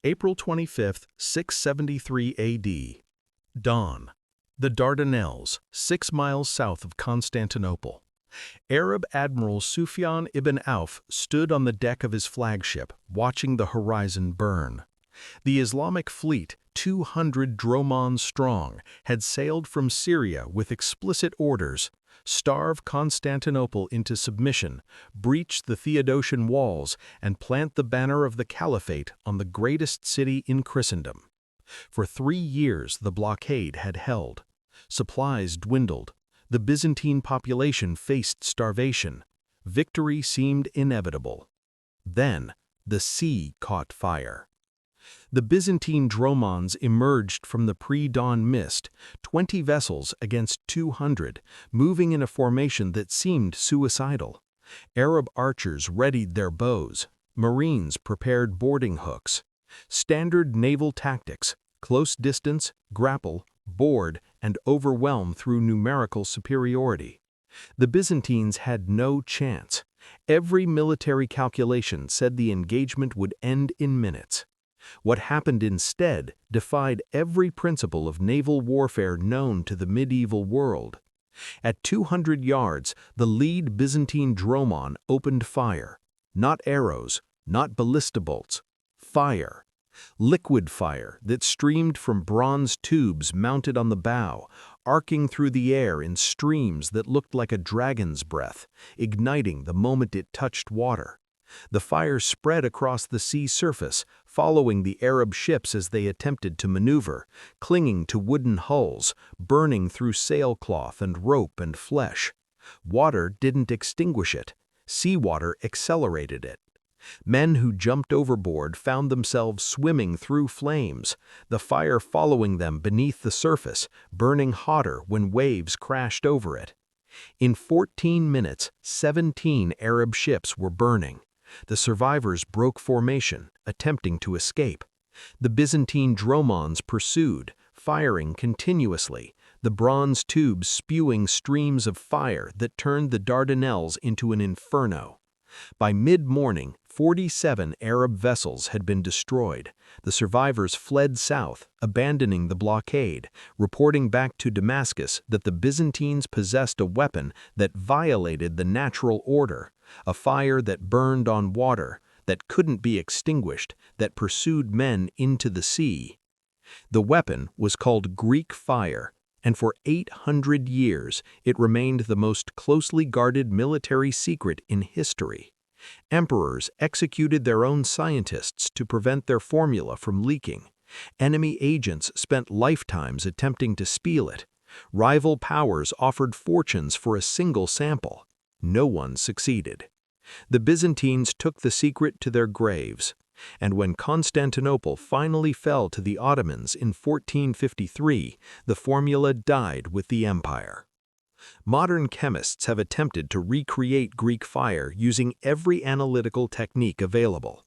April 25, 673 AD. Dawn. The Dardanelles, 6 miles south of Constantinople. Arab Admiral Sufyan ibn Auf stood on the deck of his flagship, watching the horizon burn. The Islamic fleet, 200 dromons strong, had sailed from Syria with explicit orders: starve Constantinople into submission, breach the Theodosian walls, and plant the banner of the Caliphate on the greatest city in Christendom. For 3 years the blockade had held. Supplies dwindled. The Byzantine population faced starvation. Victory seemed inevitable. Then, the sea caught fire. The Byzantine dromons emerged from the pre-dawn mist, 20 vessels against 200, moving in a formation that seemed suicidal. Arab archers readied their bows. Marines prepared boarding hooks. Standard naval tactics: close distance, grapple, board, and overwhelm through numerical superiority. The Byzantines had no chance. Every military calculation said the engagement would end in minutes. What happened instead defied every principle of naval warfare known to the medieval world. At 200 yards, the lead Byzantine dromon opened fire. Not arrows, not ballista bolts. Fire. Liquid fire that streamed from bronze tubes mounted on the bow, arcing through the air in streams that looked like a dragon's breath, igniting the moment it touched water. The fire spread across the sea surface, following the Arab ships as they attempted to maneuver, clinging to wooden hulls, burning through sailcloth and rope and flesh. Water didn't extinguish it. Seawater accelerated it. Men who jumped overboard found themselves swimming through flames, the fire following them beneath the surface, burning hotter when waves crashed over it. In 14 minutes, 17 Arab ships were burning. The survivors broke formation, attempting to escape. The Byzantine dromons pursued, firing continuously, the bronze tubes spewing streams of fire that turned the Dardanelles into an inferno. By mid-morning, 47 Arab vessels had been destroyed. The survivors fled south, abandoning the blockade, reporting back to Damascus that the Byzantines possessed a weapon that violated the natural order, a fire that burned on water, that couldn't be extinguished, that pursued men into the sea. The weapon was called Greek fire, and for 800 years it remained the most closely guarded military secret in history. Emperors executed their own scientists to prevent their formula from leaking. Enemy agents spent lifetimes attempting to spill it. Rival powers offered fortunes for a single sample. No one succeeded. The Byzantines took the secret to their graves, and when Constantinople finally fell to the Ottomans in 1453, the formula died with the empire. Modern chemists have attempted to recreate Greek fire using every analytical technique available.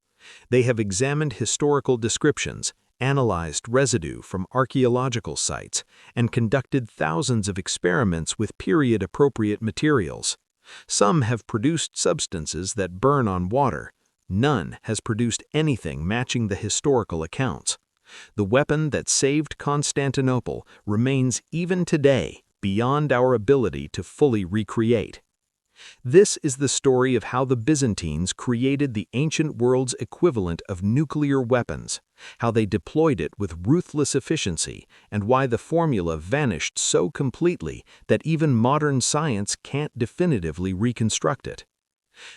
They have examined historical descriptions, analyzed residue from archaeological sites, and conducted thousands of experiments with period-appropriate materials. Some have produced substances that burn on water. None has produced anything matching the historical accounts. The weapon that saved Constantinople remains even today beyond our ability to fully recreate. This is the story of how the Byzantines created the ancient world's equivalent of nuclear weapons, how they deployed it with ruthless efficiency, and why the formula vanished so completely that even modern science can't definitively reconstruct it.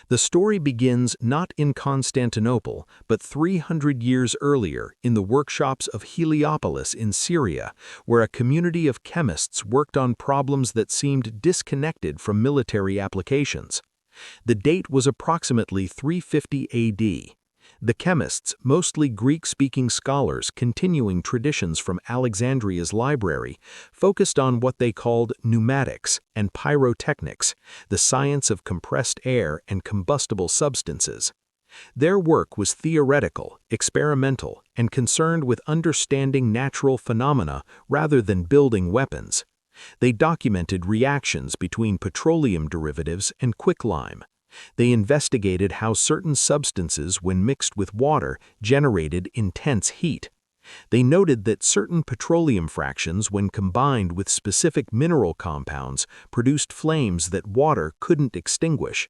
The story begins not in Constantinople, but 300 years earlier in the workshops of Heliopolis in Syria, where a community of chemists worked on problems that seemed disconnected from military applications. The date was approximately 350 AD. The chemists, mostly Greek-speaking scholars continuing traditions from Alexandria's library, focused on what they called pneumatics and pyrotechnics, the science of compressed air and combustible substances. Their work was theoretical, experimental, and concerned with understanding natural phenomena rather than building weapons. They documented reactions between petroleum derivatives and quicklime, They investigated how certain substances, when mixed with water, generated intense heat. They noted that certain petroleum fractions, when combined with specific mineral compounds, produced flames that water couldn't extinguish.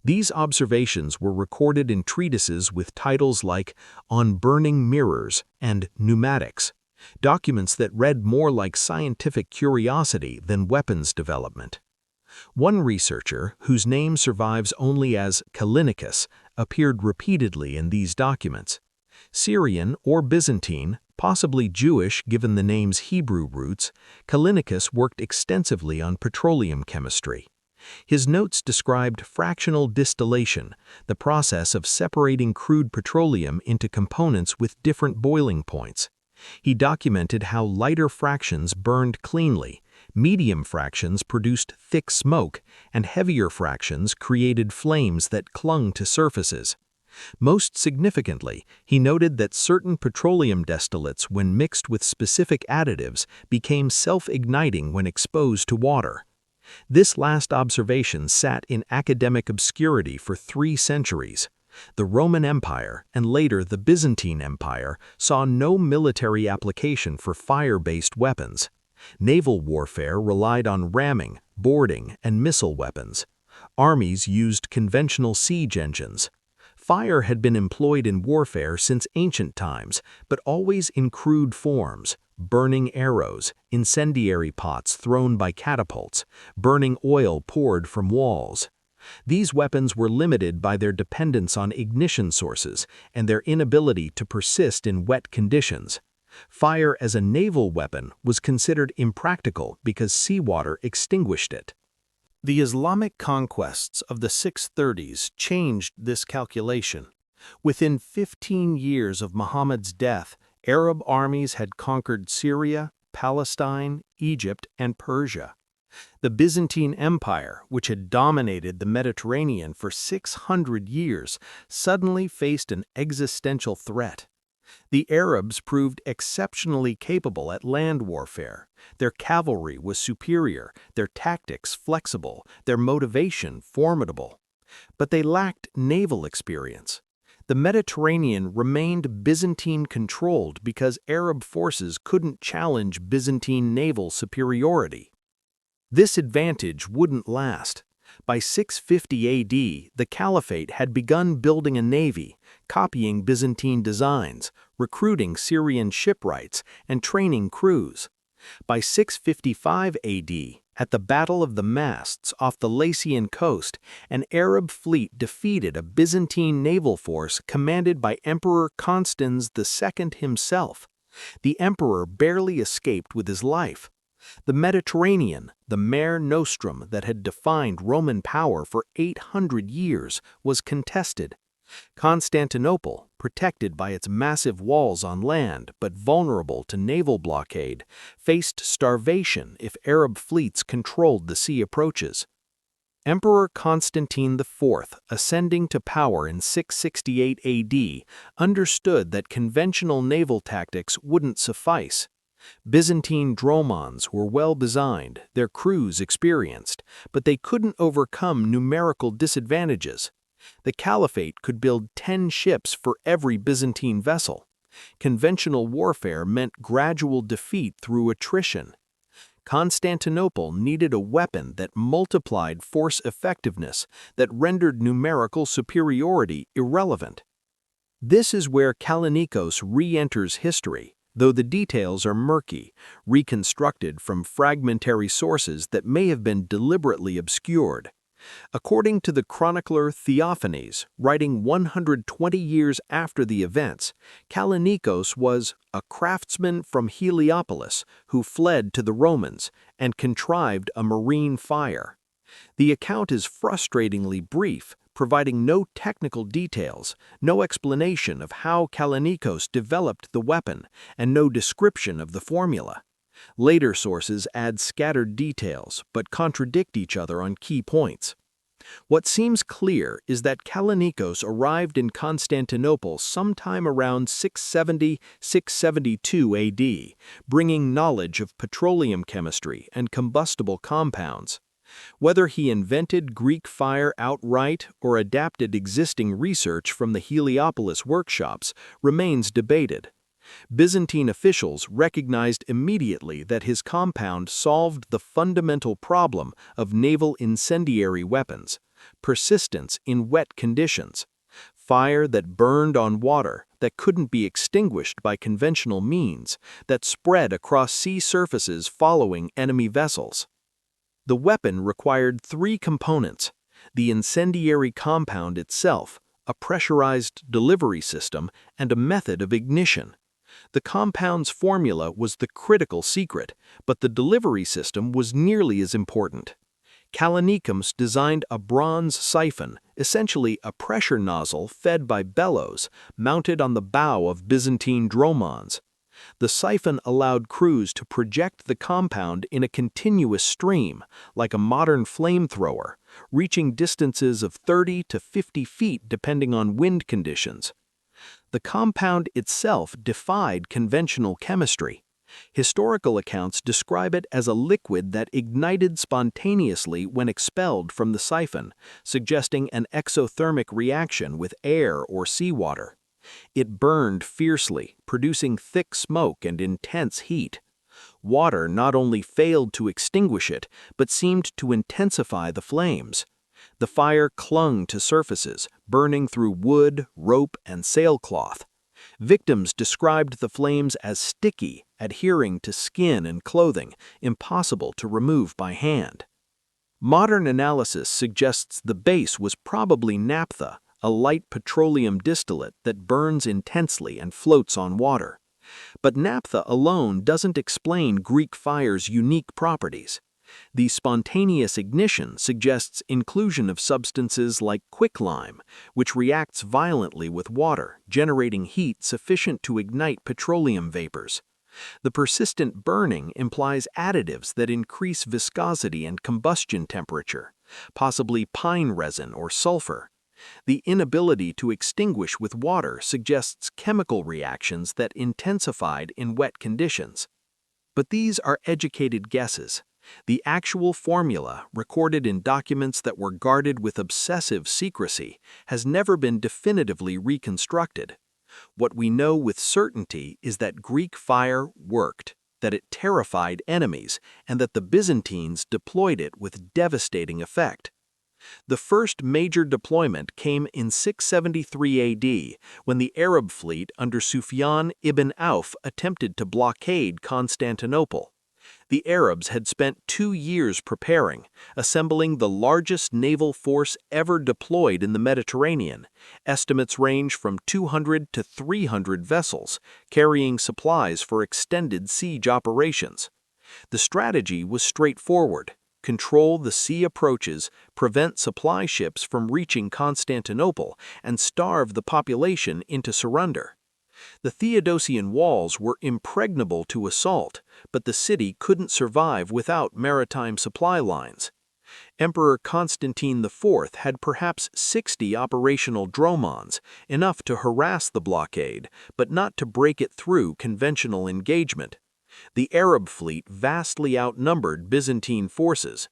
These observations were recorded in treatises with titles like On Burning Mirrors and Pneumatics, documents that read more like scientific curiosity than weapons development. One researcher, whose name survives only as Callinicus, appeared repeatedly in these documents. Syrian or Byzantine, possibly Jewish given the name's Hebrew roots, Callinicus worked extensively on petroleum chemistry. His notes described fractional distillation, the process of separating crude petroleum into components with different boiling points. He documented how lighter fractions burned cleanly, medium fractions produced thick smoke, and heavier fractions created flames that clung to surfaces. Most significantly, he noted that certain petroleum distillates, when mixed with specific additives, became self-igniting when exposed to water. This last observation sat in academic obscurity for 3 centuries. The Roman Empire, and later the Byzantine Empire, saw no military application for fire-based weapons. Naval warfare relied on ramming, boarding, and missile weapons. Armies used conventional siege engines. Fire had been employed in warfare since ancient times, but always in crude forms: burning arrows, incendiary pots thrown by catapults, burning oil poured from walls. These weapons were limited by their dependence on ignition sources and their inability to persist in wet conditions. Fire as a naval weapon was considered impractical because seawater extinguished it. The Islamic conquests of the 630s changed this calculation. Within 15 years of Muhammad's death, Arab armies had conquered Syria, Palestine, Egypt, and Persia. The Byzantine Empire, which had dominated the Mediterranean for 600 years, suddenly faced an existential threat. The Arabs proved exceptionally capable at land warfare. Their cavalry was superior, their tactics flexible, their motivation formidable. But they lacked naval experience. The Mediterranean remained Byzantine-controlled because Arab forces couldn't challenge Byzantine naval superiority. This advantage wouldn't last. By 650 AD, the Caliphate had begun building a navy, copying Byzantine designs, recruiting Syrian shipwrights, and training crews. By 655 AD, at the Battle of the Masts off the Lycian coast, an Arab fleet defeated a Byzantine naval force commanded by Emperor Constans II himself. The emperor barely escaped with his life. The Mediterranean, the mare nostrum that had defined Roman power for 800 years, was contested. Constantinople, protected by its massive walls on land but vulnerable to naval blockade, faced starvation if Arab fleets controlled the sea approaches. Emperor Constantine IV, ascending to power in 668 AD, understood that conventional naval tactics wouldn't suffice. Byzantine dromons were well designed, their crews experienced, but they couldn't overcome numerical disadvantages. The Caliphate could build 10 ships for every Byzantine vessel. Conventional warfare meant gradual defeat through attrition. Constantinople needed a weapon that multiplied force effectiveness, that rendered numerical superiority irrelevant. This is where Callinicos re-enters history, though the details are murky, reconstructed from fragmentary sources that may have been deliberately obscured. According to the chronicler Theophanes, writing 120 years after the events, Callinicos was a craftsman from Heliopolis who fled to the Romans and contrived a marine fire. The account is frustratingly brief, providing no technical details, no explanation of how Callinicos developed the weapon, and no description of the formula. Later sources add scattered details, but contradict each other on key points. What seems clear is that Callinicos arrived in Constantinople sometime around 670–672 AD, bringing knowledge of petroleum chemistry and combustible compounds. Whether he invented Greek fire outright or adapted existing research from the Heliopolis workshops remains debated. Byzantine officials recognized immediately that his compound solved the fundamental problem of naval incendiary weapons: persistence in wet conditions. Fire that burned on water, that couldn't be extinguished by conventional means, that spread across sea surfaces following enemy vessels. The weapon required three components: the incendiary compound itself, a pressurized delivery system, and a method of ignition. The compound's formula was the critical secret, but the delivery system was nearly as important. Kalanickums designed a bronze siphon, essentially a pressure nozzle fed by bellows, mounted on the bow of Byzantine dromons. The siphon allowed crews to project the compound in a continuous stream, like a modern flamethrower, reaching distances of 30 to 50 feet depending on wind conditions. The compound itself defied conventional chemistry. Historical accounts describe it as a liquid that ignited spontaneously when expelled from the siphon, suggesting an exothermic reaction with air or seawater. It burned fiercely, producing thick smoke and intense heat. Water not only failed to extinguish it, but seemed to intensify the flames. The fire clung to surfaces, burning through wood, rope, and sailcloth. Victims described the flames as sticky, adhering to skin and clothing, impossible to remove by hand. Modern analysis suggests the base was probably naphtha, a light petroleum distillate that burns intensely and floats on water. But naphtha alone doesn't explain Greek fire's unique properties. The spontaneous ignition suggests inclusion of substances like quicklime, which reacts violently with water, generating heat sufficient to ignite petroleum vapors. The persistent burning implies additives that increase viscosity and combustion temperature, possibly pine resin or sulfur. The inability to extinguish with water suggests chemical reactions that intensified in wet conditions. But these are educated guesses. The actual formula, recorded in documents that were guarded with obsessive secrecy, has never been definitively reconstructed. What we know with certainty is that Greek fire worked, that it terrified enemies, and that the Byzantines deployed it with devastating effect. The first major deployment came in 673 AD, when the Arab fleet under Sufyan ibn Auf attempted to blockade Constantinople. The Arabs had spent 2 years preparing, assembling the largest naval force ever deployed in the Mediterranean. Estimates range from 200 to 300 vessels, carrying supplies for extended siege operations. The strategy was straightforward: control the sea approaches, prevent supply ships from reaching Constantinople, and starve the population into surrender. The Theodosian walls were impregnable to assault, but the city couldn't survive without maritime supply lines. Emperor Constantine IV had perhaps 60 operational dromons, enough to harass the blockade, but not to break it through conventional engagement. The Arab fleet vastly outnumbered Byzantine forces.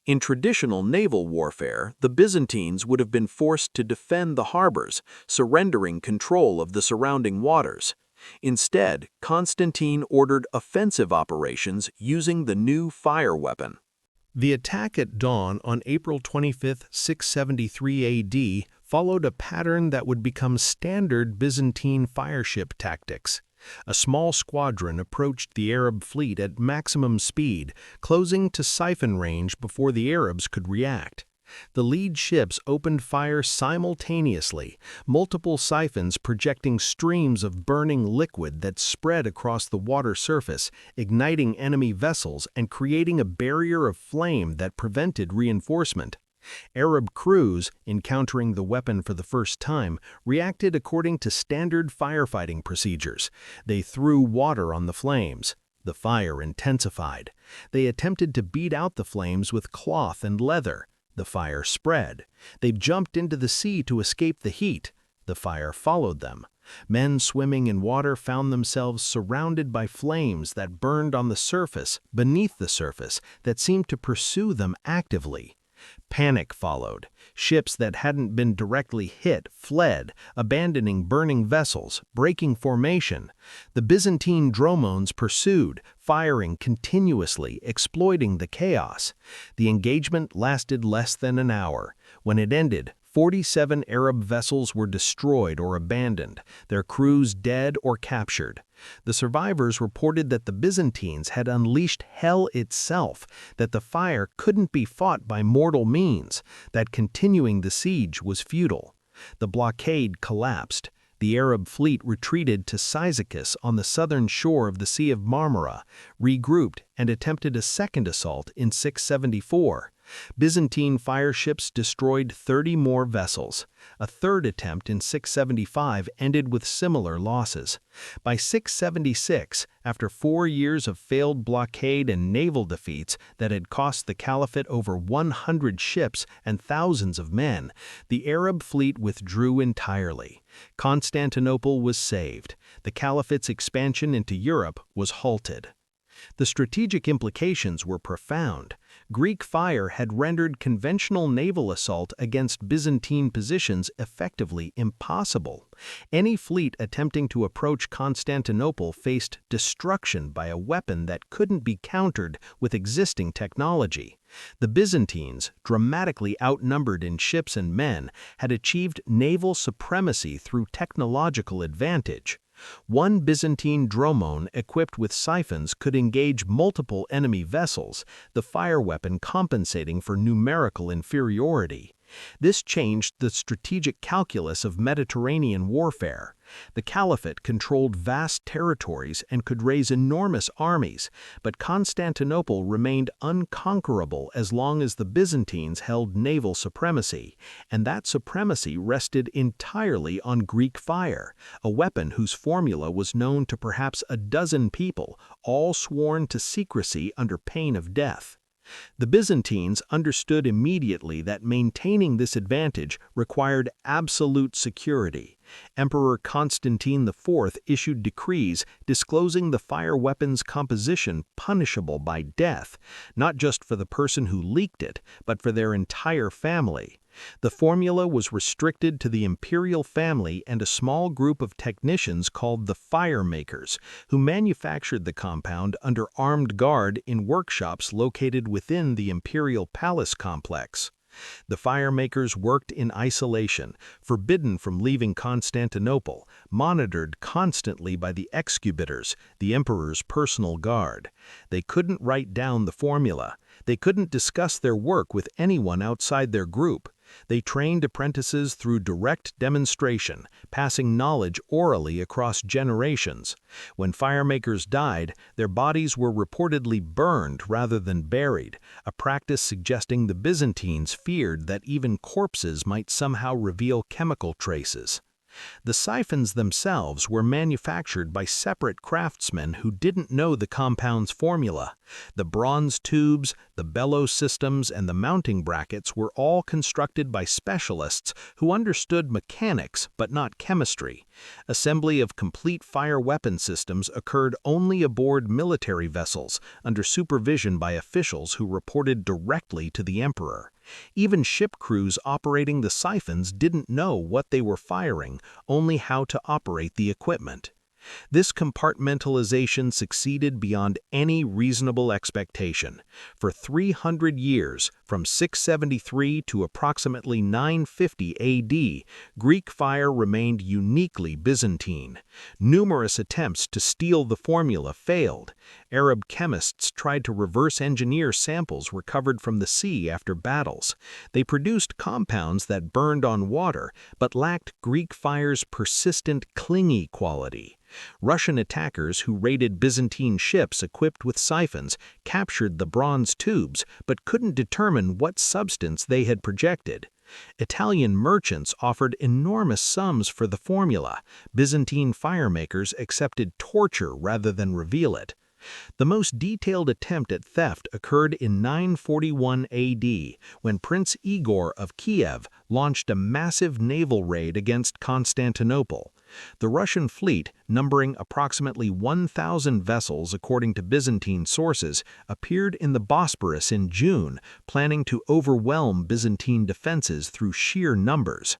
In traditional naval warfare, the Byzantines would have been forced to defend the harbors, surrendering control of the surrounding waters. Instead, Constantine ordered offensive operations using the new fire weapon. The attack at dawn on April 25, 673 AD followed a pattern that would become standard Byzantine fireship tactics. A small squadron approached the Arab fleet at maximum speed, closing to siphon range before the Arabs could react. The lead ships opened fire simultaneously, multiple siphons projecting streams of burning liquid that spread across the water surface, igniting enemy vessels and creating a barrier of flame that prevented reinforcement. Arab crews, encountering the weapon for the first time, reacted according to standard firefighting procedures. They threw water on the flames. The fire intensified. They attempted to beat out the flames with cloth and leather. The fire spread. They jumped into the sea to escape the heat. The fire followed them. Men swimming in water found themselves surrounded by flames that burned on the surface, beneath the surface, that seemed to pursue them actively. Panic followed. Ships that hadn't been directly hit fled, abandoning burning vessels, breaking formation. The Byzantine drones pursued, firing continuously, exploiting the chaos. The engagement lasted less than an hour. When it ended, 47 Arab vessels were destroyed or abandoned, their crews dead or captured. The survivors reported that the Byzantines had unleashed hell itself, that the fire couldn't be fought by mortal means, that continuing the siege was futile. The blockade collapsed. The Arab fleet retreated to Cyzicus on the southern shore of the Sea of Marmara, regrouped, and attempted a second assault in 674. Byzantine fireships destroyed 30 more vessels. A third attempt in 675 ended with similar losses. By 676, after 4 years of failed blockade and naval defeats that had cost the caliphate over 100 ships and thousands of men, the Arab fleet withdrew entirely. Constantinople was saved. The caliphate's expansion into Europe was halted. The strategic implications were profound. Greek fire had rendered conventional naval assault against Byzantine positions effectively impossible. Any fleet attempting to approach Constantinople faced destruction by a weapon that couldn't be countered with existing technology. The Byzantines, dramatically outnumbered in ships and men, had achieved naval supremacy through technological advantage. One Byzantine dromon equipped with siphons could engage multiple enemy vessels, the fire weapon compensating for numerical inferiority. This changed the strategic calculus of Mediterranean warfare. The Caliphate controlled vast territories and could raise enormous armies, but Constantinople remained unconquerable as long as the Byzantines held naval supremacy, and that supremacy rested entirely on Greek fire, a weapon whose formula was known to perhaps a dozen people, all sworn to secrecy under pain of death. The Byzantines understood immediately that maintaining this advantage required absolute security. Emperor Constantine IV issued decrees disclosing the fire weapon's composition punishable by death, not just for the person who leaked it, but for their entire family. The formula was restricted to the imperial family and a small group of technicians called the fire makers, who manufactured the compound under armed guard in workshops located within the imperial palace complex. The fire makers worked in isolation, forbidden from leaving Constantinople, monitored constantly by the excubitors, the emperor's personal guard. They couldn't write down the formula. They couldn't discuss their work with anyone outside their group. They trained apprentices through direct demonstration, passing knowledge orally across generations. When firemakers died, their bodies were reportedly burned rather than buried, a practice suggesting the Byzantines feared that even corpses might somehow reveal chemical traces. The siphons themselves were manufactured by separate craftsmen who didn't know the compound's formula. The bronze tubes, the bellows systems, and the mounting brackets were all constructed by specialists who understood mechanics but not chemistry. Assembly of complete fire weapon systems occurred only aboard military vessels, under supervision by officials who reported directly to the emperor. Even ship crews operating the siphons didn't know what they were firing, only how to operate the equipment. This compartmentalization succeeded beyond any reasonable expectation. For 300 years, from 673 to approximately 950 AD, Greek fire remained uniquely Byzantine. Numerous attempts to steal the formula failed. Arab chemists tried to reverse engineer samples recovered from the sea after battles. They produced compounds that burned on water, but lacked Greek fire's persistent, clingy quality. Russian attackers who raided Byzantine ships equipped with siphons captured the bronze tubes but couldn't determine what substance they had projected. Italian merchants offered enormous sums for the formula. Byzantine firemakers accepted torture rather than reveal it. The most detailed attempt at theft occurred in 941 AD, when Prince Igor of Kiev launched a massive naval raid against Constantinople. The Russian fleet, numbering approximately 1,000 vessels according to Byzantine sources, appeared in the Bosporus in June, planning to overwhelm Byzantine defenses through sheer numbers.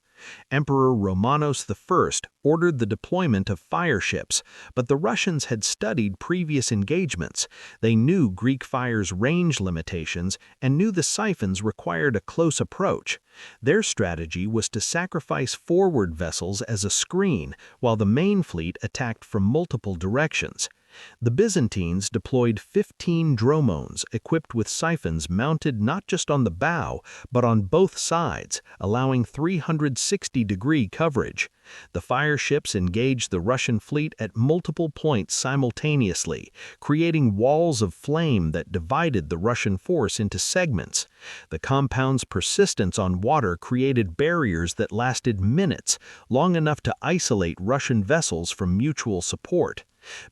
Emperor Romanos I ordered the deployment of fire ships, but the Russians had studied previous engagements. They knew Greek fire's range limitations and knew the siphons required a close approach. Their strategy was to sacrifice forward vessels as a screen, while the main fleet attacked from multiple directions. The Byzantines deployed 15 drones equipped with siphons mounted not just on the bow, but on both sides, allowing 360-degree coverage. The fire ships engaged the Russian fleet at multiple points simultaneously, creating walls of flame that divided the Russian force into segments. The compound's persistence on water created barriers that lasted minutes, long enough to isolate Russian vessels from mutual support.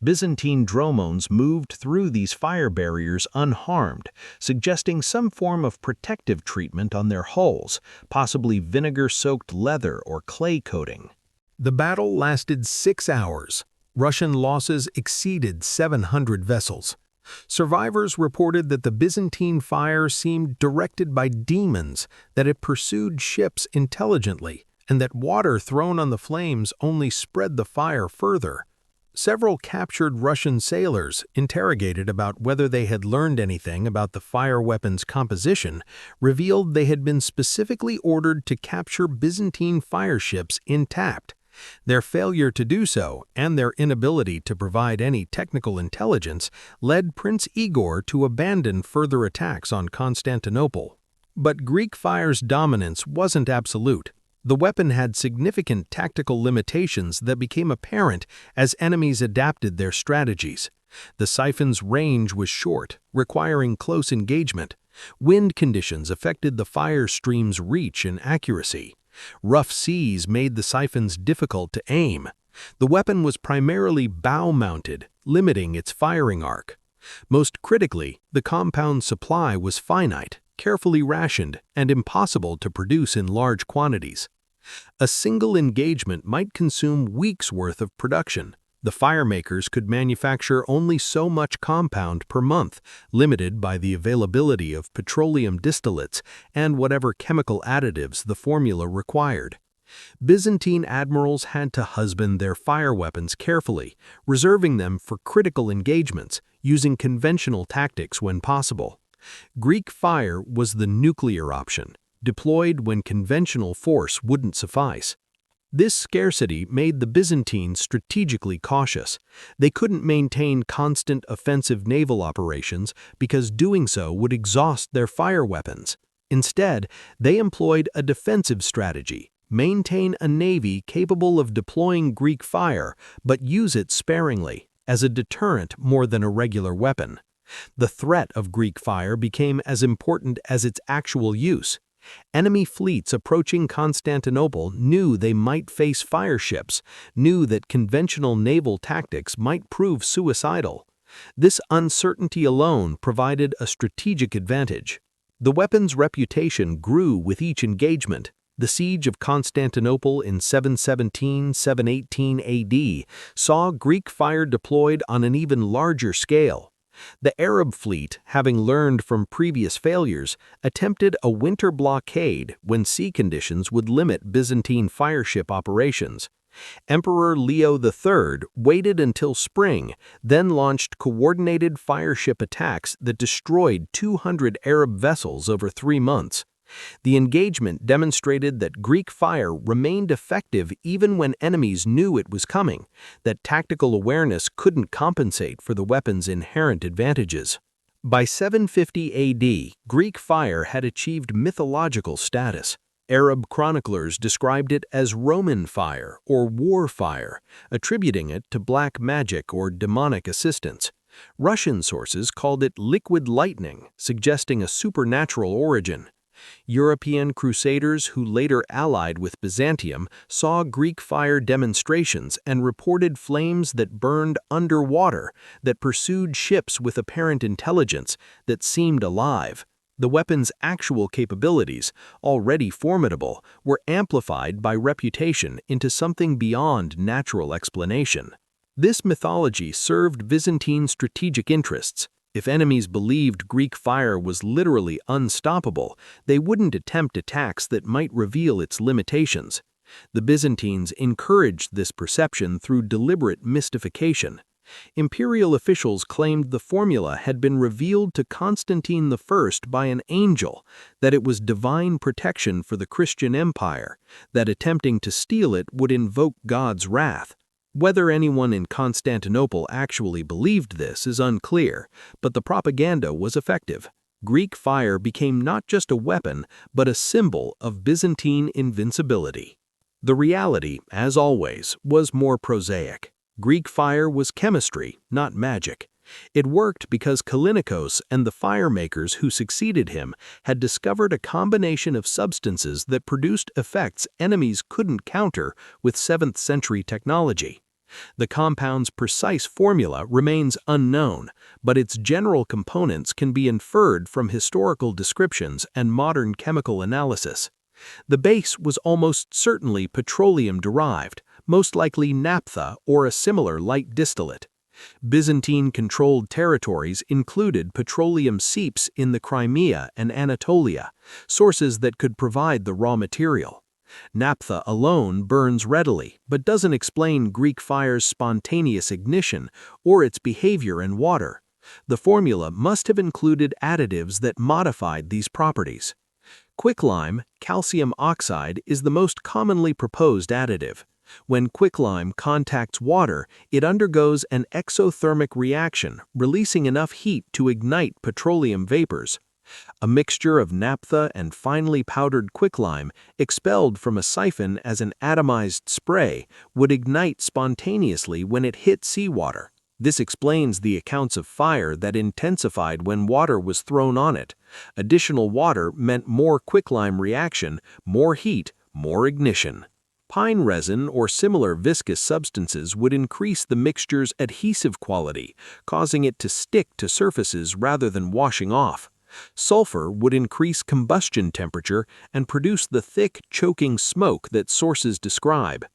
Byzantine drones moved through these fire barriers unharmed, suggesting some form of protective treatment on their hulls, possibly vinegar-soaked leather or clay coating. The battle lasted 6 hours. Russian losses exceeded 700 vessels. Survivors reported that the Byzantine fire seemed directed by demons, that it pursued ships intelligently, and that water thrown on the flames only spread the fire further. Several captured Russian sailors, interrogated about whether they had learned anything about the fire weapon's composition, revealed they had been specifically ordered to capture Byzantine fire ships intact. Their failure to do so, and their inability to provide any technical intelligence, led Prince Igor to abandon further attacks on Constantinople. But Greek fire's dominance wasn't absolute. The weapon had significant tactical limitations that became apparent as enemies adapted their strategies. The siphon's range was short, requiring close engagement. Wind conditions affected the fire stream's reach and accuracy. Rough seas made the siphons difficult to aim. The weapon was primarily bow-mounted, limiting its firing arc. Most critically, the compound supply was finite, carefully rationed, and impossible to produce in large quantities. A single engagement might consume weeks' worth of production. The firemakers could manufacture only so much compound per month, limited by the availability of petroleum distillates and whatever chemical additives the formula required. Byzantine admirals had to husband their fire weapons carefully, reserving them for critical engagements, using conventional tactics when possible. Greek fire was the nuclear option, deployed when conventional force wouldn't suffice. This scarcity made the Byzantines strategically cautious. They couldn't maintain constant offensive naval operations because doing so would exhaust their fire weapons. Instead, they employed a defensive strategy: maintain a navy capable of deploying Greek fire, but use it sparingly, as a deterrent more than a regular weapon. The threat of Greek fire became as important as its actual use. Enemy fleets approaching Constantinople knew they might face fire ships, knew that conventional naval tactics might prove suicidal. This uncertainty alone provided a strategic advantage. The weapon's reputation grew with each engagement. The siege of Constantinople in 717–718 AD saw Greek fire deployed on an even larger scale. The Arab fleet, having learned from previous failures, attempted a winter blockade when sea conditions would limit Byzantine fireship operations. Emperor Leo III waited until spring, then launched coordinated fireship attacks that destroyed 200 Arab vessels over 3 months. The engagement demonstrated that Greek fire remained effective even when enemies knew it was coming, that tactical awareness couldn't compensate for the weapon's inherent advantages. By 750 AD, Greek fire had achieved mythological status. Arab chroniclers described it as Roman fire or war fire, attributing it to black magic or demonic assistance. Russian sources called it liquid lightning, suggesting a supernatural origin. European crusaders who later allied with Byzantium saw Greek fire demonstrations and reported flames that burned underwater, that pursued ships with apparent intelligence, that seemed alive. The weapon's actual capabilities, already formidable, were amplified by reputation into something beyond natural explanation. This mythology served Byzantine strategic interests. If enemies believed Greek fire was literally unstoppable, they wouldn't attempt attacks that might reveal its limitations. The Byzantines encouraged this perception through deliberate mystification. Imperial officials claimed the formula had been revealed to Constantine I by an angel, that it was divine protection for the Christian empire, that attempting to steal it would invoke God's wrath. Whether anyone in Constantinople actually believed this is unclear, but the propaganda was effective. Greek fire became not just a weapon, but a symbol of Byzantine invincibility. The reality, as always, was more prosaic. Greek fire was chemistry, not magic. It worked because Callinicos and the fire makers who succeeded him had discovered a combination of substances that produced effects enemies couldn't counter with 7th century technology. The compound's precise formula remains unknown, but its general components can be inferred from historical descriptions and modern chemical analysis. The base was almost certainly petroleum-derived, most likely naphtha or a similar light distillate. Byzantine-controlled territories included petroleum seeps in the Crimea and Anatolia, sources that could provide the raw material. Naphtha alone burns readily, but doesn't explain Greek fire's spontaneous ignition or its behavior in water. The formula must have included additives that modified these properties. Quicklime, calcium oxide, is the most commonly proposed additive. When quicklime contacts water, it undergoes an exothermic reaction, releasing enough heat to ignite petroleum vapors. A mixture of naphtha and finely powdered quicklime, expelled from a siphon as an atomized spray, would ignite spontaneously when it hit seawater. This explains the accounts of fire that intensified when water was thrown on it. Additional water meant more quicklime reaction, more heat, more ignition. Pine resin or similar viscous substances would increase the mixture's adhesive quality, causing it to stick to surfaces rather than washing off. Sulfur would increase combustion temperature and produce the thick, choking smoke that sources describe.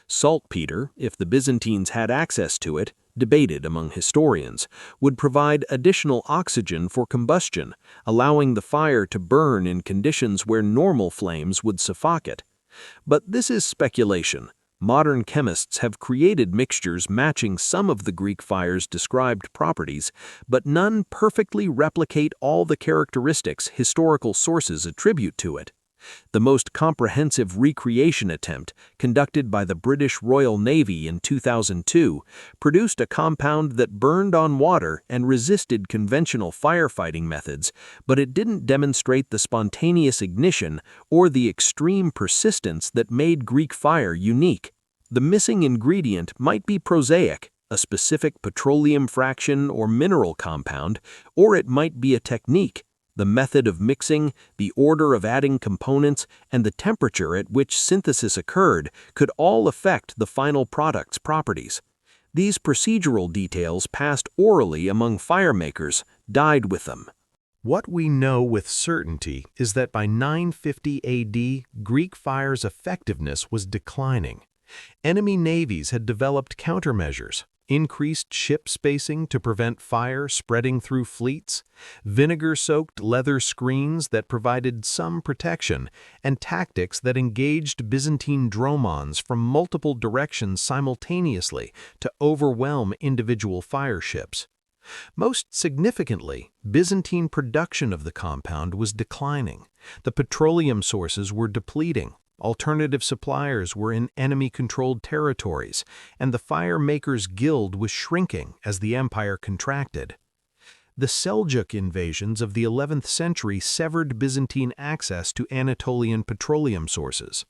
Saltpeter, if the Byzantines had access to it, debated among historians, would provide additional oxygen for combustion, allowing the fire to burn in conditions where normal flames would suffocate. But this is speculation. Modern chemists have created mixtures matching some of the Greek fire's described properties, but none perfectly replicate all the characteristics historical sources attribute to it. The most comprehensive recreation attempt, conducted by the British Royal Navy in 2002, produced a compound that burned on water and resisted conventional firefighting methods, but it didn't demonstrate the spontaneous ignition or the extreme persistence that made Greek fire unique. The missing ingredient might be prosaic, a specific petroleum fraction or mineral compound, or it might be a technique. The method of mixing, the order of adding components, and the temperature at which synthesis occurred could all affect the final product's properties. These procedural details passed orally among firemakers, died with them. What we know with certainty is that by 950 AD, Greek fire's effectiveness was declining. Enemy navies had developed countermeasures, increased ship spacing to prevent fire spreading through fleets, vinegar-soaked leather screens that provided some protection, and tactics that engaged Byzantine dromons from multiple directions simultaneously to overwhelm individual fire ships. Most significantly, Byzantine production of the compound was declining. The petroleum sources were depleting. Alternative suppliers were in enemy-controlled territories, and the fire makers' guild was shrinking as the empire contracted. The Seljuk invasions of the 11th century severed Byzantine access to Anatolian petroleum sources.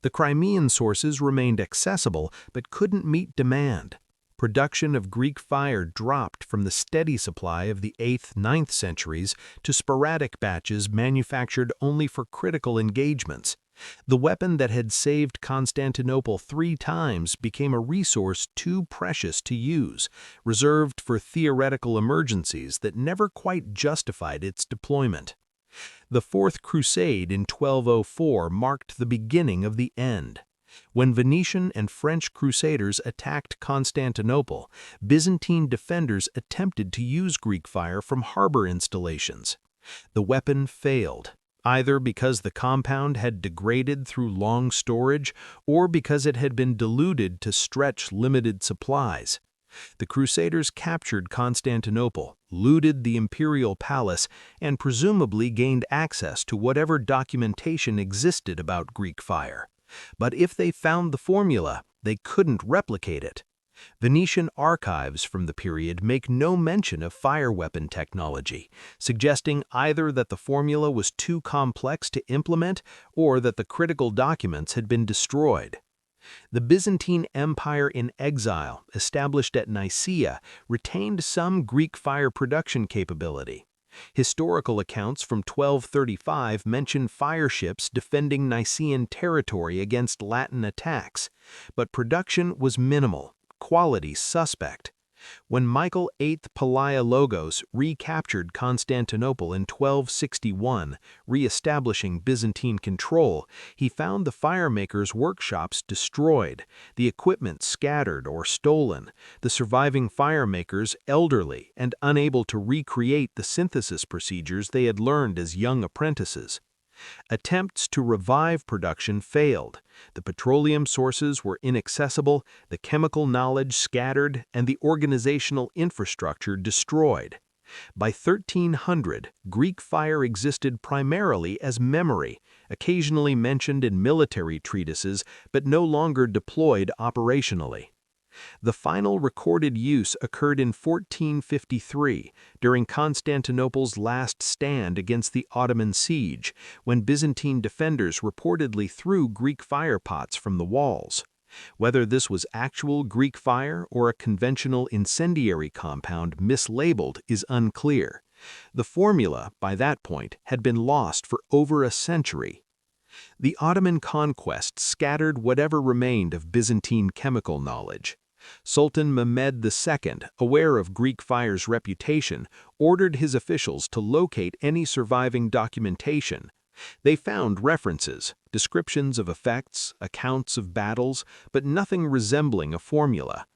The Crimean sources remained accessible but couldn't meet demand. Production of Greek fire dropped from the steady supply of the 8th–9th centuries to sporadic batches manufactured only for critical engagements. The weapon that had saved Constantinople 3 times became a resource too precious to use, reserved for theoretical emergencies that never quite justified its deployment. The Fourth Crusade in 1204 marked the beginning of the end. When Venetian and French crusaders attacked Constantinople, Byzantine defenders attempted to use Greek fire from harbor installations. The weapon failed, either because the compound had degraded through long storage or because it had been diluted to stretch limited supplies. The Crusaders captured Constantinople, looted the imperial palace, and presumably gained access to whatever documentation existed about Greek fire. But if they found the formula, they couldn't replicate it. Venetian archives from the period make no mention of fire weapon technology, suggesting either that the formula was too complex to implement or that the critical documents had been destroyed. The Byzantine Empire in exile, established at Nicaea, retained some Greek fire production capability. Historical accounts from 1235 mention fire ships defending Nicaean territory against Latin attacks, but production was minimal, quality suspect. When Michael VIII Palaiologos recaptured Constantinople in 1261, re-establishing Byzantine control, he found the firemakers' workshops destroyed, the equipment scattered or stolen, the surviving firemakers elderly and unable to recreate the synthesis procedures they had learned as young apprentices. Attempts to revive production failed. The petroleum sources were inaccessible, the chemical knowledge scattered, and the organizational infrastructure destroyed. By 1300, Greek fire existed primarily as memory, occasionally mentioned in military treatises but no longer deployed operationally. The final recorded use occurred in 1453, during Constantinople's last stand against the Ottoman siege, when Byzantine defenders reportedly threw Greek fire pots from the walls. Whether this was actual Greek fire or a conventional incendiary compound mislabeled is unclear. The formula, by that point, had been lost for over a century. The Ottoman conquest scattered whatever remained of Byzantine chemical knowledge. Sultan Mehmed II, aware of Greek fire's reputation, ordered his officials to locate any surviving documentation. They found references, descriptions of effects, accounts of battles, but nothing resembling a formula.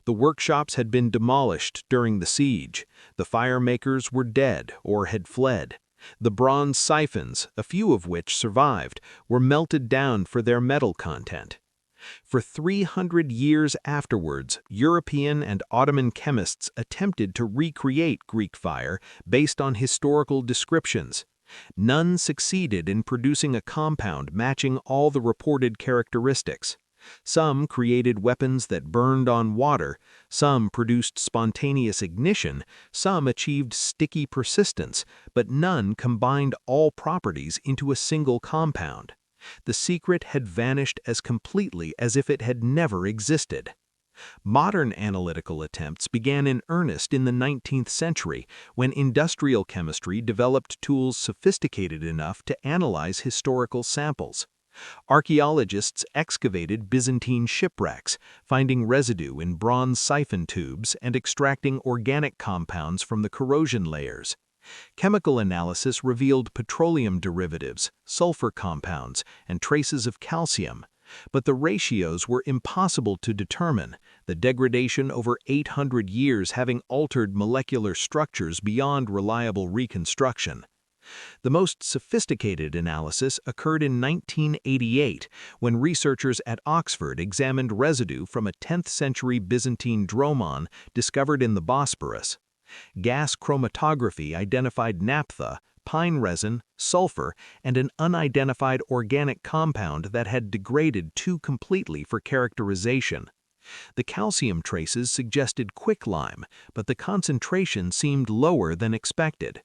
The workshops had been demolished during the siege. The firemakers were dead or had fled. The bronze siphons, a few of which survived, were melted down for their metal content. For 300 years afterwards, European and Ottoman chemists attempted to recreate Greek fire based on historical descriptions. None succeeded in producing a compound matching all the reported characteristics. Some created weapons that burned on water, some produced spontaneous ignition, some achieved sticky persistence, but none combined all properties into a single compound. The secret had vanished as completely as if it had never existed. Modern analytical attempts began in earnest in the 19th century, when industrial chemistry developed tools sophisticated enough to analyze historical samples. Archaeologists excavated Byzantine shipwrecks, finding residue in bronze siphon tubes and extracting organic compounds from the corrosion layers. Chemical analysis revealed petroleum derivatives, sulfur compounds, and traces of calcium. But the ratios were impossible to determine, the degradation over 800 years having altered molecular structures beyond reliable reconstruction. The most sophisticated analysis occurred in 1988, when researchers at Oxford examined residue from a 10th-century Byzantine dromon discovered in the Bosporus. Gas chromatography identified naphtha, pine resin, sulfur, and an unidentified organic compound that had degraded too completely for characterization. The calcium traces suggested quicklime, but the concentration seemed lower than expected.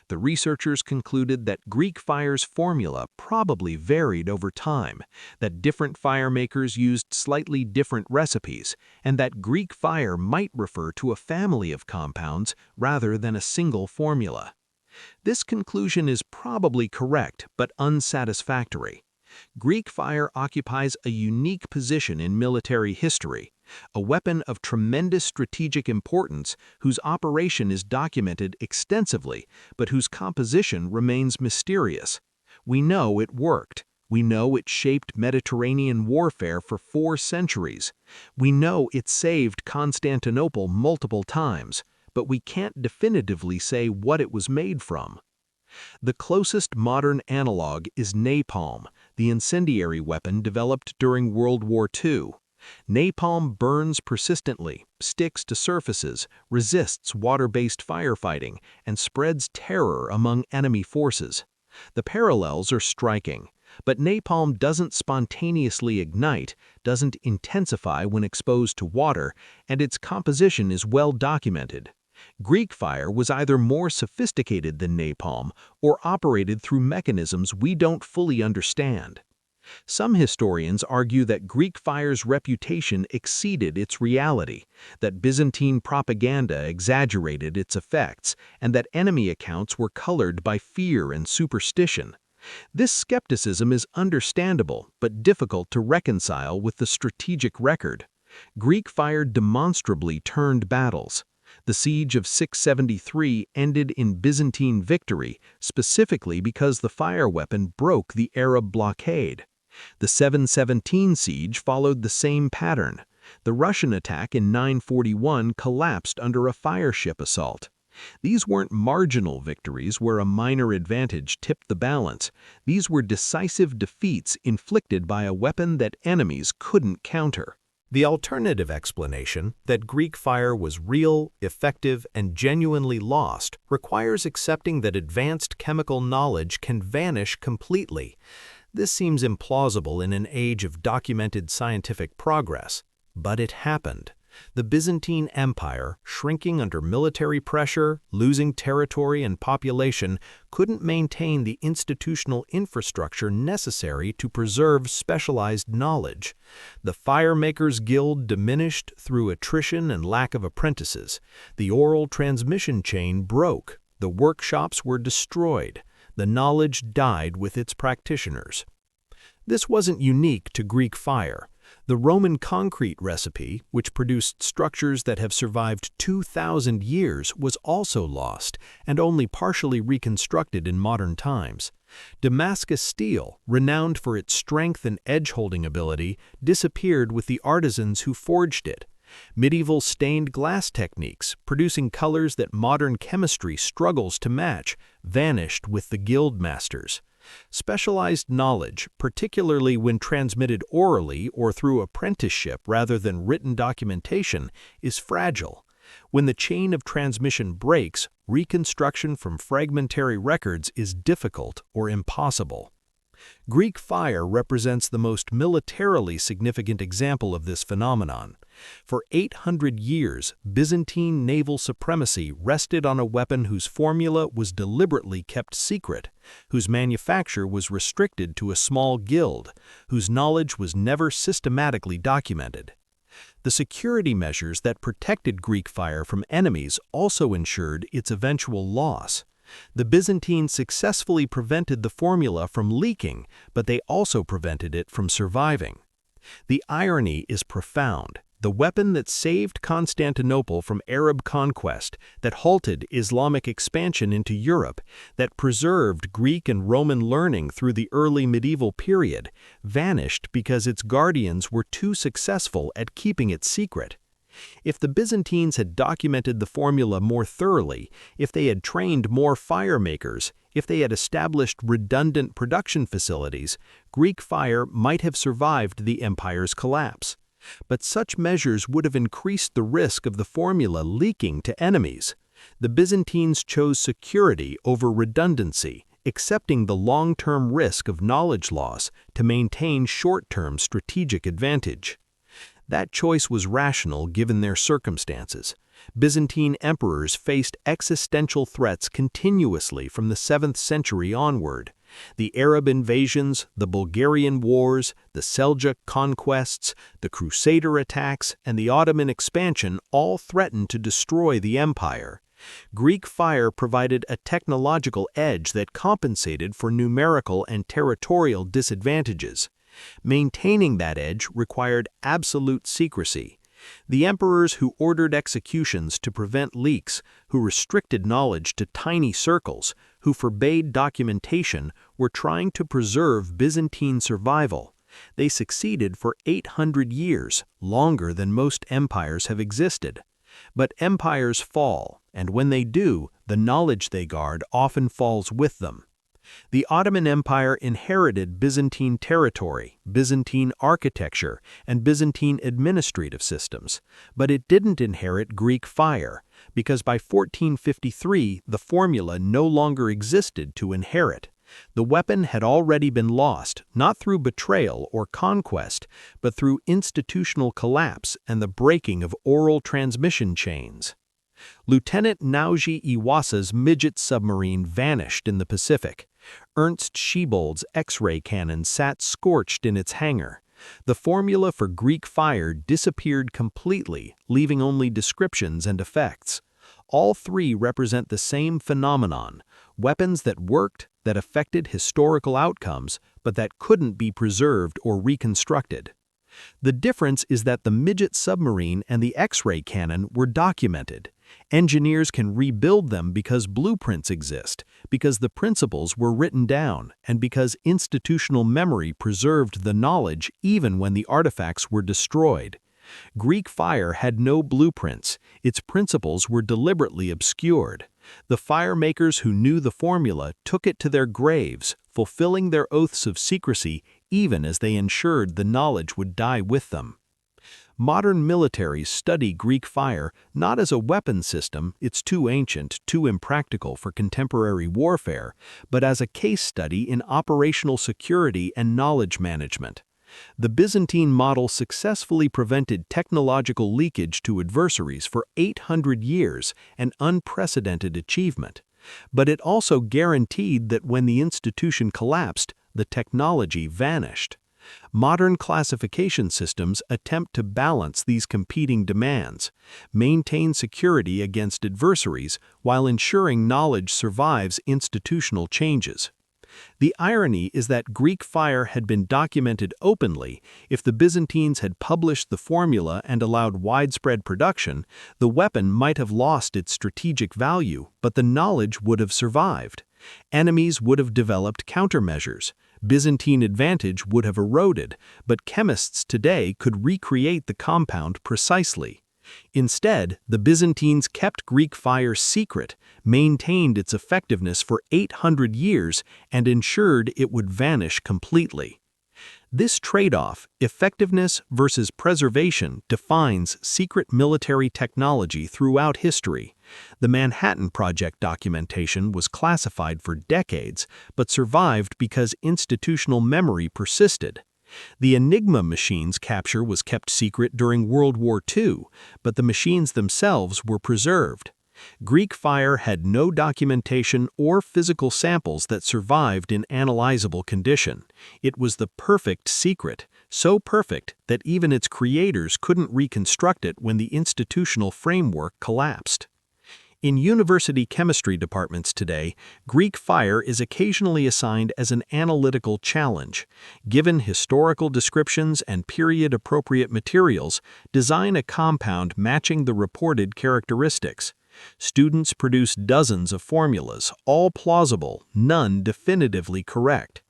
The researchers concluded that Greek fire's formula probably varied over time, that different firemakers used slightly different recipes, and that Greek fire might refer to a family of compounds rather than a single formula. This conclusion is probably correct but unsatisfactory. Greek fire occupies a unique position in military history. a weapon of tremendous strategic importance whose operation is documented extensively, but whose composition remains mysterious. We know it worked. We know it shaped Mediterranean warfare for 4 centuries. We know it saved Constantinople multiple times, but we can't definitively say what it was made from. The closest modern analog is napalm, the incendiary weapon developed during World War II. Napalm burns persistently, sticks to surfaces, resists water-based firefighting, and spreads terror among enemy forces. The parallels are striking, but napalm doesn't spontaneously ignite, doesn't intensify when exposed to water, and its composition is well documented. Greek fire was either more sophisticated than napalm or operated through mechanisms we don't fully understand. Some historians argue that Greek fire's reputation exceeded its reality, that Byzantine propaganda exaggerated its effects, and that enemy accounts were colored by fear and superstition. This skepticism is understandable but difficult to reconcile with the strategic record. Greek fire demonstrably turned battles. The siege of 673 ended in Byzantine victory, specifically because the fire weapon broke the Arab blockade. The 717 siege followed the same pattern. The Russian attack in 941 collapsed under a fireship assault. These weren't marginal victories where a minor advantage tipped the balance. These were decisive defeats inflicted by a weapon that enemies couldn't counter. The alternative explanation, that Greek fire was real, effective, and genuinely lost, requires accepting that advanced chemical knowledge can vanish completely. This seems implausible in an age of documented scientific progress, but it happened. The Byzantine Empire, shrinking under military pressure, losing territory and population, couldn't maintain the institutional infrastructure necessary to preserve specialized knowledge. The Firemakers Guild diminished through attrition and lack of apprentices. The oral transmission chain broke. The workshops were destroyed. The knowledge died with its practitioners. This wasn't unique to Greek fire. The Roman concrete recipe, which produced structures that have survived 2,000 years, was also lost and only partially reconstructed in modern times. Damascus steel, renowned for its strength and edge-holding ability, disappeared with the artisans who forged it. Medieval stained glass techniques, producing colors that modern chemistry struggles to match, vanished with the guild masters. Specialized knowledge, particularly when transmitted orally or through apprenticeship rather than written documentation, is fragile. When the chain of transmission breaks, reconstruction from fragmentary records is difficult or impossible. Greek fire represents the most militarily significant example of this phenomenon. For 800 years, Byzantine naval supremacy rested on a weapon whose formula was deliberately kept secret, whose manufacture was restricted to a small guild, whose knowledge was never systematically documented. The security measures that protected Greek fire from enemies also ensured its eventual loss. The Byzantines successfully prevented the formula from leaking, but they also prevented it from surviving. The irony is profound. The weapon that saved Constantinople from Arab conquest, that halted Islamic expansion into Europe, that preserved Greek and Roman learning through the early medieval period, vanished because its guardians were too successful at keeping it secret. If the Byzantines had documented the formula more thoroughly, if they had trained more fire makers, if they had established redundant production facilities, Greek fire might have survived the empire's collapse. But such measures would have increased the risk of the formula leaking to enemies. The Byzantines chose security over redundancy, accepting the long-term risk of knowledge loss to maintain short-term strategic advantage. That choice was rational given their circumstances. Byzantine emperors faced existential threats continuously from the 7th century onward. The Arab invasions, the Bulgarian wars, the Seljuk conquests, the Crusader attacks, and the Ottoman expansion all threatened to destroy the empire. Greek fire provided a technological edge that compensated for numerical and territorial disadvantages. Maintaining that edge required absolute secrecy. The emperors who ordered executions to prevent leaks, who restricted knowledge to tiny circles, who forbade documentation, were trying to preserve Byzantine survival. They succeeded for 800 years, longer than most empires have existed. But empires fall, and when they do, the knowledge they guard often falls with them. The Ottoman Empire inherited Byzantine territory, Byzantine architecture, and Byzantine administrative systems, but it didn't inherit Greek fire, because by 1453 the formula no longer existed to inherit. The weapon had already been lost, not through betrayal or conquest, but through institutional collapse and the breaking of oral transmission chains. Lieutenant Naoji Iwasa's midget submarine vanished in the Pacific. Ernst Schiebold's X-ray cannon sat scorched in its hangar. The formula for Greek fire disappeared completely, leaving only descriptions and effects. All three represent the same phenomenon: weapons that worked, that affected historical outcomes, but that couldn't be preserved or reconstructed. The difference is that the midget submarine and the X-ray cannon were documented. Engineers can rebuild them because blueprints exist, because the principles were written down, and because institutional memory preserved the knowledge even when the artifacts were destroyed. Greek fire had no blueprints. Its principles were deliberately obscured. The fire makers who knew the formula took it to their graves, fulfilling their oaths of secrecy even as they ensured the knowledge would die with them. Modern militaries study Greek fire not as a weapon system, it's too ancient, too impractical for contemporary warfare, but as a case study in operational security and knowledge management. The Byzantine model successfully prevented technological leakage to adversaries for 800 years, an unprecedented achievement. But it also guaranteed that when the institution collapsed, the technology vanished. Modern classification systems attempt to balance these competing demands, maintain security against adversaries while ensuring knowledge survives institutional changes. The irony is that Greek fire had been documented openly. If the Byzantines had published the formula and allowed widespread production, the weapon might have lost its strategic value, but the knowledge would have survived. Enemies would have developed countermeasures. Byzantine advantage would have eroded, but chemists today could recreate the compound precisely. Instead, the Byzantines kept Greek fire secret, maintained its effectiveness for 800 years, and ensured it would vanish completely. This trade-off, effectiveness versus preservation, defines secret military technology throughout history. The Manhattan Project documentation was classified for decades, but survived because institutional memory persisted. The Enigma machines capture was kept secret during World War II, but the machines themselves were preserved. Greek fire had no documentation or physical samples that survived in analyzable condition. It was the perfect secret, so perfect that even its creators couldn't reconstruct it when the institutional framework collapsed. In university chemistry departments today, Greek fire is occasionally assigned as an analytical challenge. Given historical descriptions and period-appropriate materials, design a compound matching the reported characteristics. Students produce dozens of formulas, all plausible, none definitively correct.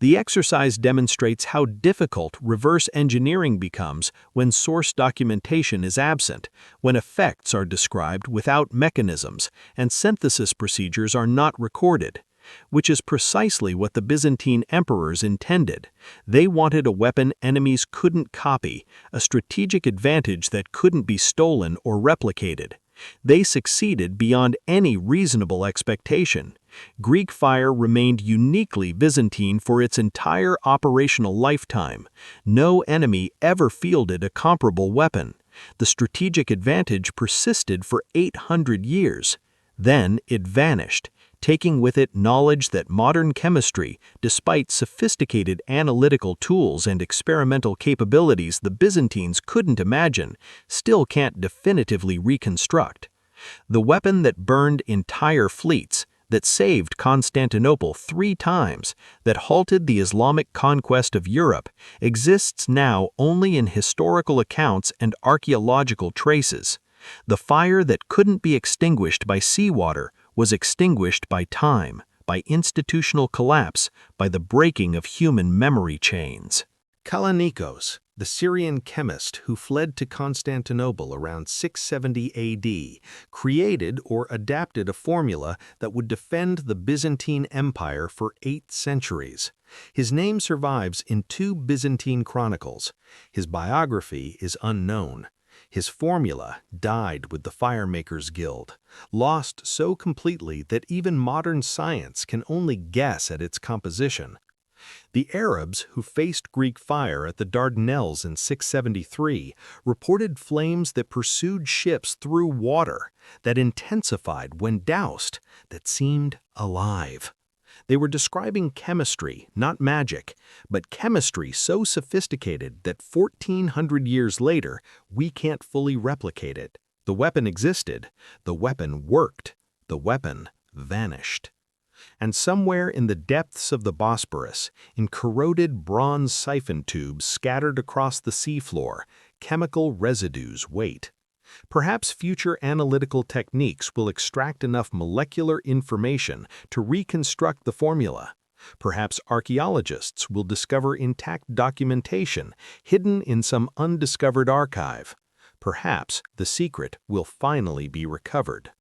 The exercise demonstrates how difficult reverse engineering becomes when source documentation is absent, when effects are described without mechanisms, and synthesis procedures are not recorded. Which is precisely what the Byzantine emperors intended. They wanted a weapon enemies couldn't copy, a strategic advantage that couldn't be stolen or replicated. They succeeded beyond any reasonable expectation. Greek fire remained uniquely Byzantine for its entire operational lifetime. No enemy ever fielded a comparable weapon. The strategic advantage persisted for 800 years. Then it vanished, taking with it knowledge that modern chemistry, despite sophisticated analytical tools and experimental capabilities the Byzantines couldn't imagine, still can't definitively reconstruct. The weapon that burned entire fleets, that saved Constantinople 3 times, that halted the Islamic conquest of Europe, exists now only in historical accounts and archaeological traces. The fire that couldn't be extinguished by seawater was extinguished by time, by institutional collapse, by the breaking of human memory chains. Kallinikos, the Syrian chemist who fled to Constantinople around 670 AD, created or adapted a formula that would defend the Byzantine Empire for 8 centuries. His name survives in 2 Byzantine chronicles. His biography is unknown. His formula died with the Firemakers Guild, lost so completely that even modern science can only guess at its composition. The Arabs who faced Greek fire at the Dardanelles in 673 reported flames that pursued ships through water, that intensified when doused, that seemed alive. They were describing chemistry, not magic, but chemistry so sophisticated that 1,400 years later, we can't fully replicate it. The weapon existed, the weapon worked, the weapon vanished. And somewhere in the depths of the Bosporus, in corroded bronze siphon tubes scattered across the seafloor, chemical residues wait. Perhaps future analytical techniques will extract enough molecular information to reconstruct the formula. Perhaps archaeologists will discover intact documentation hidden in some undiscovered archive. Perhaps the secret will finally be recovered.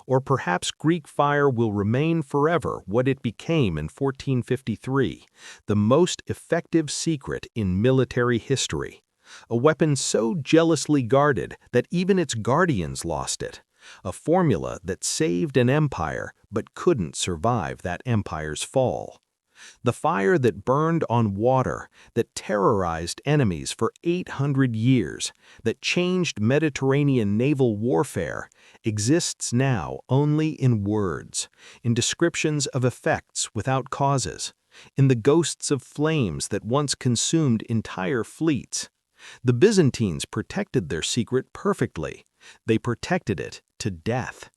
Or perhaps Greek fire will remain forever what it became in 1453, the most effective secret in military history. A weapon so jealously guarded that even its guardians lost it. A formula that saved an empire but couldn't survive that empire's fall. The fire that burned on water, that terrorized enemies for 800 years, that changed Mediterranean naval warfare, exists now only in words, in descriptions of effects without causes, in the ghosts of flames that once consumed entire fleets. The Byzantines protected their secret perfectly. They protected it to death.